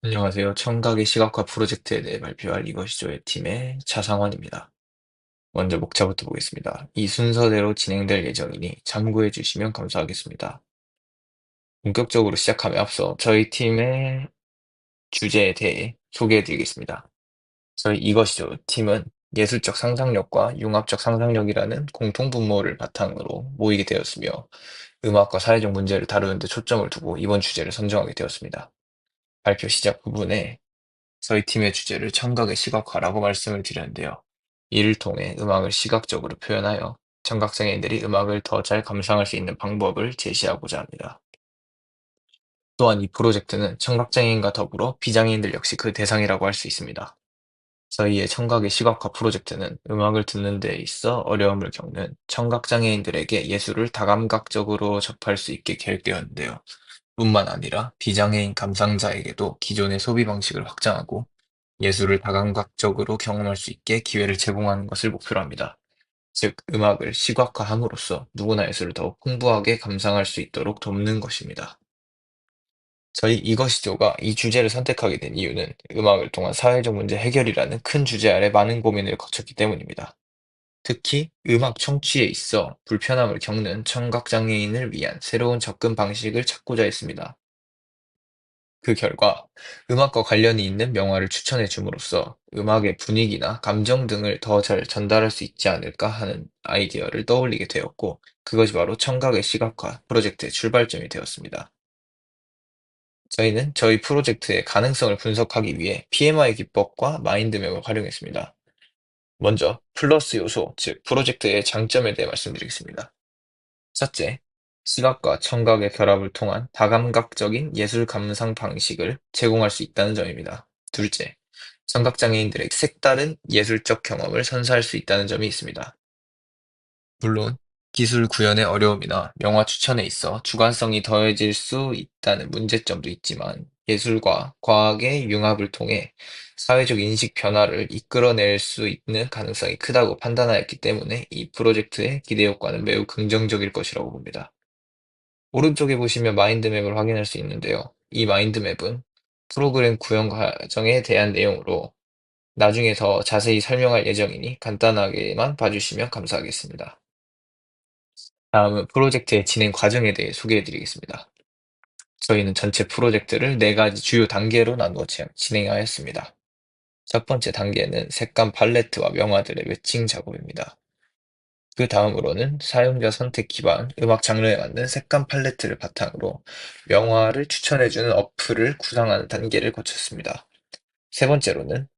안녕하세요. 청각의 시각화 프로젝트에 대해 발표할 이것이죠의 팀의 차상원입니다. 먼저 목차부터 보겠습니다. 이 순서대로 진행될 예정이니 참고해 주시면 감사하겠습니다. 본격적으로 시작함에 앞서 저희 팀의 주제에 대해 소개해 드리겠습니다. 저희 이것이죠 팀은 예술적 상상력과 융합적 상상력이라는 공통 분모를 바탕으로 모이게 되었으며 음악과 사회적 문제를 다루는 데 초점을 두고 이번 주제를 선정하게 되었습니다. 발표 시작 부분에 저희 팀의 주제를 청각의 시각화라고 말씀을 드렸는데요. 이를 통해 음악을 시각적으로 표현하여 청각장애인들이 음악을 더 잘 감상할 수 있는 방법을 제시하고자 합니다. 또한 이 프로젝트는 청각장애인과 더불어 비장애인들 역시 그 대상이라고 할 수 있습니다. 저희의 청각의 시각화 프로젝트는 음악을 듣는 데 있어 어려움을 겪는 청각장애인들에게 예술을 다감각적으로 접할 수 있게 계획되었는데요. 뿐만 아니라 비장애인 감상자에게도 기존의 소비 방식을 확장하고 예술을 다감각적으로 경험할 수 있게 기회를 제공하는 것을 목표로 합니다. 즉, 음악을 시각화함으로써 누구나 예술을 더욱 풍부하게 감상할 수 있도록 돕는 것입니다. 저희 이것이죠가 이 주제를 선택하게 된 이유는 음악을 통한 사회적 문제 해결이라는 큰 주제 아래 많은 고민을 거쳤기 때문입니다. 특히 음악 청취에 있어 불편함을 겪는 청각장애인을 위한 새로운 접근 방식을 찾고자 했습니다. 그 결과 음악과 관련이 있는 명화를 추천해 줌으로써 음악의 분위기나 감정 등을 더 잘 전달할 수 있지 않을까 하는 아이디어를 떠올리게 되었고, 그것이 바로 청각의 시각화 프로젝트의 출발점이 되었습니다. 저희는 저희 프로젝트의 가능성을 분석하기 위해 PMI 기법과 마인드맵을 활용했습니다. 먼저 플러스 요소, 즉 프로젝트의 장점에 대해 말씀드리겠습니다. 첫째, 시각과 청각의 결합을 통한 다감각적인 예술 감상 방식을 제공할 수 있다는 점입니다. 둘째, 청각장애인들에게 색다른 예술적 경험을 선사할 수 있다는 점이 있습니다. 물론, 기술 구현의 어려움이나 명화 추천에 있어 주관성이 더해질 수 있다는 문제점도 있지만, 예술과 과학의 융합을 통해 사회적 인식 변화를 이끌어낼 수 있는 가능성이 크다고 판단하였기 때문에 이 프로젝트의 기대 효과는 매우 긍정적일 것이라고 봅니다. 오른쪽에 보시면 마인드맵을 확인할 수 있는데요. 이 마인드맵은 프로그램 구현 과정에 대한 내용으로 나중에 더 자세히 설명할 예정이니 간단하게만 봐주시면 감사하겠습니다. 다음은 프로젝트의 진행 과정에 대해 소개해 드리겠습니다. 저희는 전체 프로젝트를 4가지 주요 단계로 나누어 진행하였습니다. 첫 번째 단계는 색감 팔레트와 명화들의 매칭 작업입니다. 그 다음으로는 사용자 선택 기반 음악 장르에 맞는 색감 팔레트를 바탕으로 명화를 추천해주는 어플을 구상하는 단계를 거쳤습니다. 세 번째로는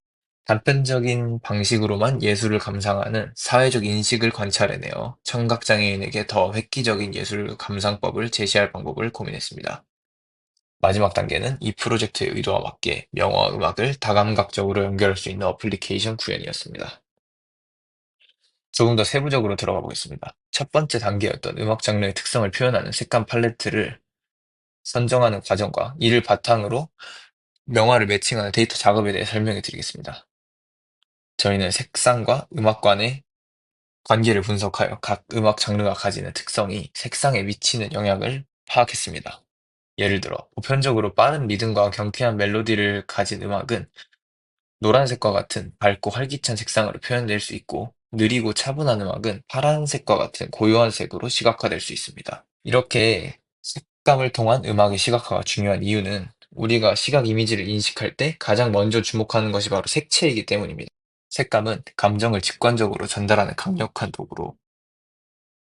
단편적인 방식으로만 예술을 감상하는 사회적 인식을 관찰해내어 청각장애인에게 더 획기적인 예술 감상법을 제시할 방법을 고민했습니다. 마지막 단계는 이 프로젝트의 의도와 맞게 명화와 음악을 다감각적으로 연결할 수 있는 어플리케이션 구현이었습니다. 조금 더 세부적으로 들어가 보겠습니다. 첫 번째 단계였던 음악 장르의 특성을 표현하는 색감 팔레트를 선정하는 과정과 이를 바탕으로 명화를 매칭하는 데이터 작업에 대해 설명해 드리겠습니다. 저희는 색상과 음악 간의 관계를 분석하여 각 음악 장르가 가지는 특성이 색상에 미치는 영향을 파악했습니다. 예를 들어, 보편적으로 빠른 리듬과 경쾌한 멜로디를 가진 음악은 노란색과 같은 밝고 활기찬 색상으로 표현될 수 있고, 느리고 차분한 음악은 파란색과 같은 고요한 색으로 시각화될 수 있습니다. 이렇게 색감을 통한 음악의 시각화가 중요한 이유는 우리가 시각 이미지를 인식할 때 가장 먼저 주목하는 것이 바로 색채이기 때문입니다. 색감은 감정을 직관적으로 전달하는 강력한 도구로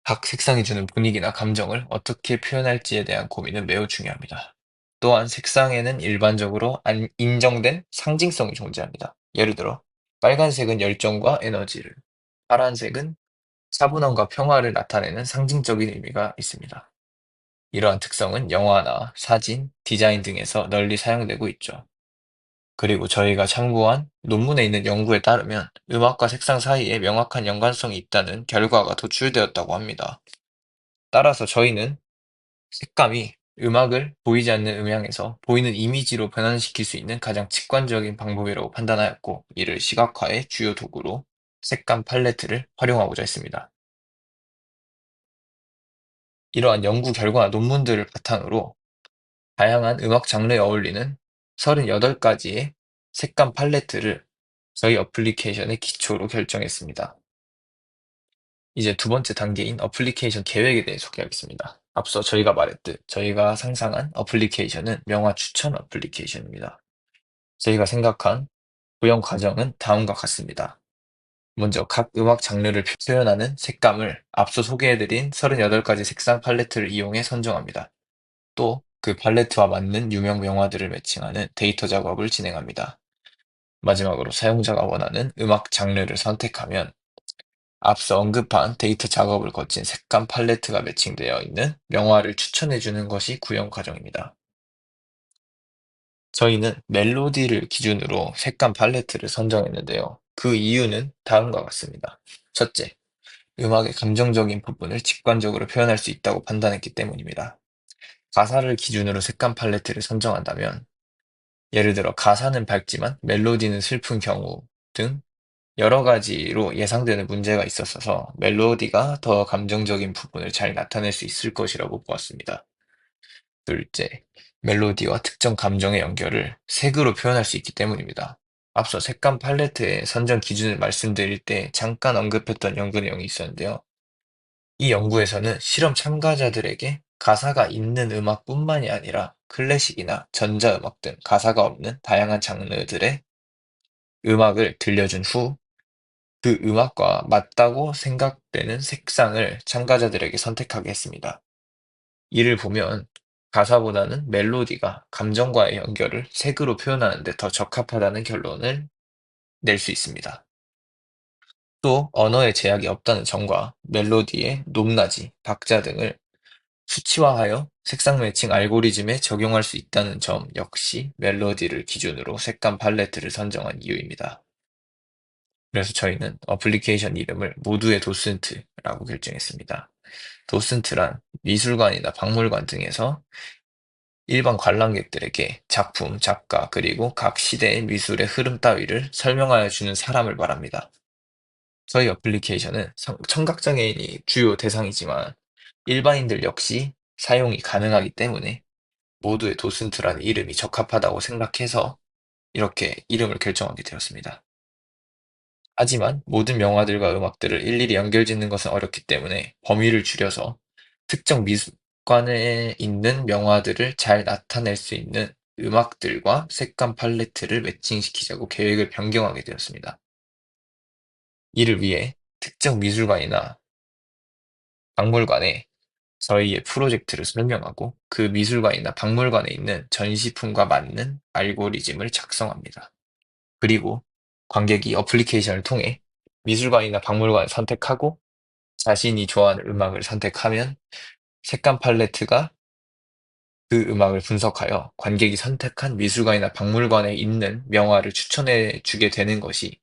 각 색상이 주는 분위기나 감정을 어떻게 표현할지에 대한 고민은 매우 중요합니다. 또한 색상에는 일반적으로 인정된 상징성이 존재합니다. 예를 들어, 빨간색은 열정과 에너지를, 파란색은 차분함과 평화를 나타내는 상징적인 의미가 있습니다. 이러한 특성은 영화나 사진, 디자인 등에서 널리 사용되고 있죠. 그리고 저희가 참고한 논문에 있는 연구에 따르면 음악과 색상 사이에 명확한 연관성이 있다는 결과가 도출되었다고 합니다. 따라서 저희는 색감이 음악을 보이지 않는 음향에서 보이는 이미지로 변환시킬 수 있는 가장 직관적인 방법이라고 판단하였고, 이를 시각화의 주요 도구로 색감 팔레트를 활용하고자 했습니다. 이러한 연구 결과나 논문들을 바탕으로 다양한 음악 장르에 어울리는 38가지의 색감 팔레트를 저희 어플리케이션의 기초로 결정했습니다. 이제 두 번째 단계인 어플리케이션 계획에 대해 소개하겠습니다. 앞서 저희가 말했듯 저희가 상상한 어플리케이션은 명화 추천 어플리케이션입니다. 저희가 생각한 구형 과정은 다음과 같습니다. 먼저 각 음악 장르를 표현하는 색감을 앞서 소개해드린 38가지 색상 팔레트를 이용해 선정합니다. 또 그 팔레트와 맞는 유명 명화들을 매칭하는 데이터 작업을 진행합니다. 마지막으로 사용자가 원하는 음악 장르를 선택하면 앞서 언급한 데이터 작업을 거친 색감 팔레트가 매칭되어 있는 명화를 추천해주는 것이 구형 과정입니다. 저희는 멜로디를 기준으로 색감 팔레트를 선정했는데요. 그 이유는 다음과 같습니다. 첫째, 음악의 감정적인 부분을 직관적으로 표현할 수 있다고 판단했기 때문입니다. 가사를 기준으로 색감 팔레트를 선정한다면, 예를 들어 가사는 밝지만 멜로디는 슬픈 경우 등 여러 가지로 예상되는 문제가 있었어서 멜로디가 더 감정적인 부분을 잘 나타낼 수 있을 것이라고 보았습니다. 둘째, 멜로디와 특정 감정의 연결을 색으로 표현할 수 있기 때문입니다. 앞서 색감 팔레트의 선정 기준을 말씀드릴 때 잠깐 언급했던 연구 내용이 있었는데요. 이 연구에서는 실험 참가자들에게 가사가 있는 음악뿐만이 아니라 클래식이나 전자음악 등 가사가 없는 다양한 장르들의 음악을 들려준 후 그 음악과 맞다고 생각되는 색상을 참가자들에게 선택하게 했습니다. 이를 보면 가사보다는 멜로디가 감정과의 연결을 색으로 표현하는 데 더 적합하다는 결론을 낼 수 있습니다. 또 언어의 제약이 없다는 점과 멜로디의 높낮이, 박자 등을 수치화하여 색상 매칭 알고리즘에 적용할 수 있다는 점 역시 멜로디를 기준으로 색감 팔레트를 선정한 이유입니다. 그래서 저희는 어플리케이션 이름을 모두의 도슨트라고 결정했습니다. 도슨트란 미술관이나 박물관 등에서 일반 관람객들에게 작품, 작가, 그리고 각 시대의 미술의 흐름 따위를 설명하여 주는 사람을 말합니다. 저희 어플리케이션은 청각장애인이 주요 대상이지만 일반인들 역시 사용이 가능하기 때문에 모두의 도슨트라는 이름이 적합하다고 생각해서 이렇게 이름을 결정하게 되었습니다. 하지만 모든 명화들과 음악들을 일일이 연결짓는 것은 어렵기 때문에 범위를 줄여서 특정 미술관에 있는 명화들을 잘 나타낼 수 있는 음악들과 색감 팔레트를 매칭시키자고 계획을 변경하게 되었습니다. 이를 위해 특정 미술관이나 박물관에 저희의 프로젝트를 설명하고 그 미술관이나 박물관에 있는 전시품과 맞는 알고리즘을 작성합니다. 그리고 관객이 어플리케이션을 통해 미술관이나 박물관을 선택하고 자신이 좋아하는 음악을 선택하면 색감 팔레트가 그 음악을 분석하여 관객이 선택한 미술관이나 박물관에 있는 명화를 추천해 주게 되는 것이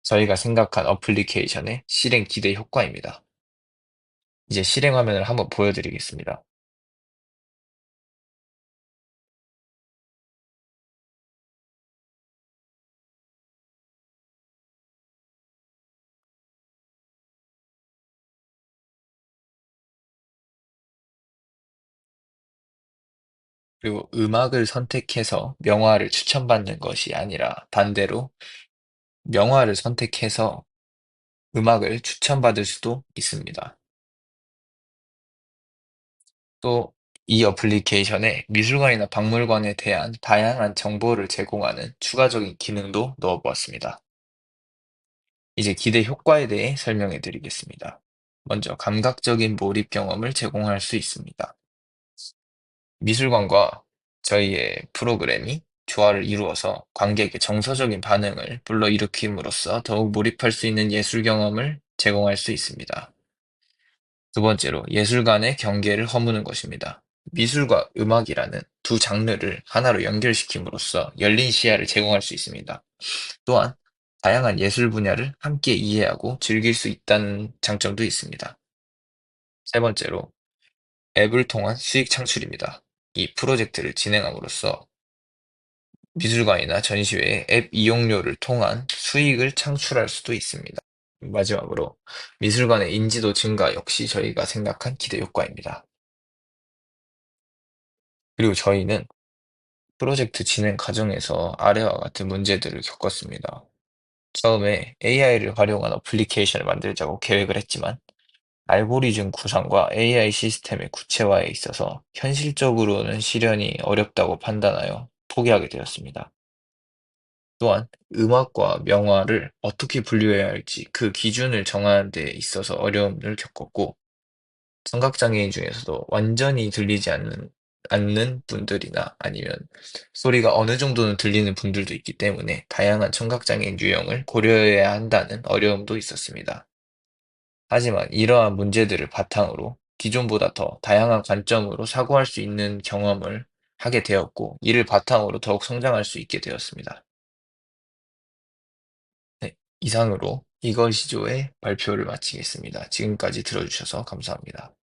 저희가 생각한 어플리케이션의 실행 기대 효과입니다. 이제 실행 화면을 한번 보여드리겠습니다. 그리고 음악을 선택해서 명화를 추천받는 것이 아니라 반대로 명화를 선택해서 음악을 추천받을 수도 있습니다. 또 이 어플리케이션에 미술관이나 박물관에 대한 다양한 정보를 제공하는 추가적인 기능도 넣어 보았습니다. 이제 기대 효과에 대해 설명해 드리겠습니다. 먼저 감각적인 몰입 경험을 제공할 수 있습니다. 미술관과 저희의 프로그램이 조화를 이루어서 관객의 정서적인 반응을 불러일으킴으로써 더욱 몰입할 수 있는 예술 경험을 제공할 수 있습니다. 두 번째로 예술관의 경계를 허무는 것입니다. 미술과 음악이라는 두 장르를 하나로 연결시킴으로써 열린 시야를 제공할 수 있습니다. 또한 다양한 예술 분야를 함께 이해하고 즐길 수 있다는 장점도 있습니다. 세 번째로 앱을 통한 수익 창출입니다. 이 프로젝트를 진행함으로써 미술관이나 전시회의 앱 이용료를 통한 수익을 창출할 수도 있습니다. 마지막으로 미술관의 인지도 증가 역시 저희가 생각한 기대 효과입니다. 그리고 저희는 프로젝트 진행 과정에서 아래와 같은 문제들을 겪었습니다. 처음에 AI를 활용한 어플리케이션을 만들자고 계획을 했지만 알고리즘 구상과 AI 시스템의 구체화에 있어서 현실적으로는 실현이 어렵다고 판단하여 포기하게 되었습니다. 또한 음악과 명화를 어떻게 분류해야 할지 그 기준을 정하는 데 있어서 어려움을 겪었고, 청각장애인 중에서도 완전히 들리지 않는 분들이나 아니면 소리가 어느 정도는 들리는 분들도 있기 때문에 다양한 청각장애인 유형을 고려해야 한다는 어려움도 있었습니다. 하지만 이러한 문제들을 바탕으로 기존보다 더 다양한 관점으로 사고할 수 있는 경험을 하게 되었고, 이를 바탕으로 더욱 성장할 수 있게 되었습니다. 네, 이상으로 이것이조의 발표를 마치겠습니다. 지금까지 들어주셔서 감사합니다.